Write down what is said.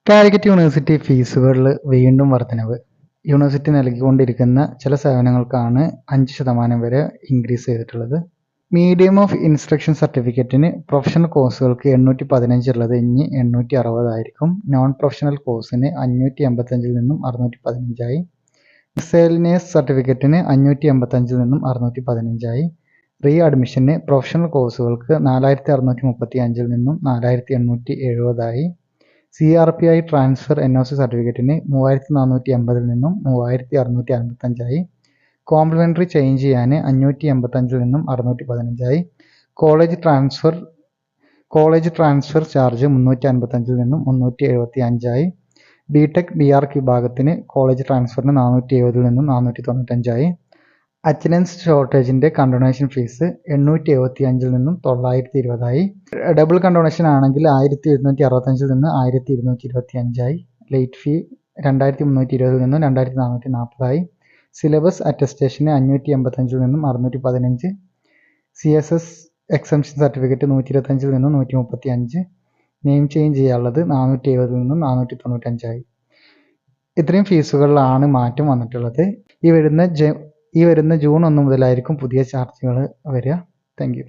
Calicut university ഫീസുകളിൽ വീണ്ടും വർധനവ്. University നൽകിക്കൊണ്ടിരിക്കുന്ന ചില സേവനങ്ങൾക്കാണ് 5% വരെ ഇൻക്രീസ് ചെയ്തിട്ടുള്ളത്. മീഡിയം ഓഫ് ഇൻസ്ട്രക്ഷൻ സർട്ടിഫിക്കറ്റിന് പ്രൊഫഷണൽ കോഴ്സുകൾക്ക് 815 ഉള്ളത് ഇനി 860 ആയിരിക്കും. നോൺ പ്രൊഫഷണൽ കോഴ്സിന് 585 നിന്നും 615 മിസേലിനിയസ് സർട്ടിഫിക്കറ്റിന് 585 നിന്നും 615 റീ അഡ്മിഷന് പ്രൊഫഷണൽ കോഴ്സുകൾക്ക് 4635 നിന്നും 4870 CRPI ട്രാൻസ്ഫർ NOC സർട്ടിഫിക്കറ്റിന് 3480 നിന്നും 3655 കോംപ്ലിമെൻ്ററി ചേഞ്ച് ചെയ്യാൻ 585 നിന്നും 615 കോളേജ് ട്രാൻസ്ഫർ ചാർജ് 355 നിന്നും 375 BTech BArch വിഭാഗത്തിന് കോളേജ് ട്രാൻസ്ഫറിന് 470 നിന്നും 495 അറ്റൻഡൻസ് ഷോർട്ടേജിൻ്റെ കണ്ടോണേഷൻ ഫീസ് 875 നിന്നും 920 ഡബിൾ കണ്ടോണേഷൻ ആണെങ്കിൽ 1165 നിന്ന് 1225 ലേറ്റ് ഫീ 2320 നിന്നും 2440 സിലബസ് അറ്റസ്റ്റേഷന് 585 നിന്നും 615 CSS എക്സംഷൻ സർട്ടിഫിക്കറ്റ് 125 നിന്നും 135 നെയിം ചേഞ്ച് ചെയ്യാനുള്ളത് 470 നിന്നും 495 ഇത്രയും ഫീസുകളിലാണ് മാറ്റം വന്നിട്ടുള്ളത്. ഈ വരുന്ന ജൂൺ 1 മുതലായിരിക്കും പുതിയ ചാർജുകൾ വരിക. Thank you.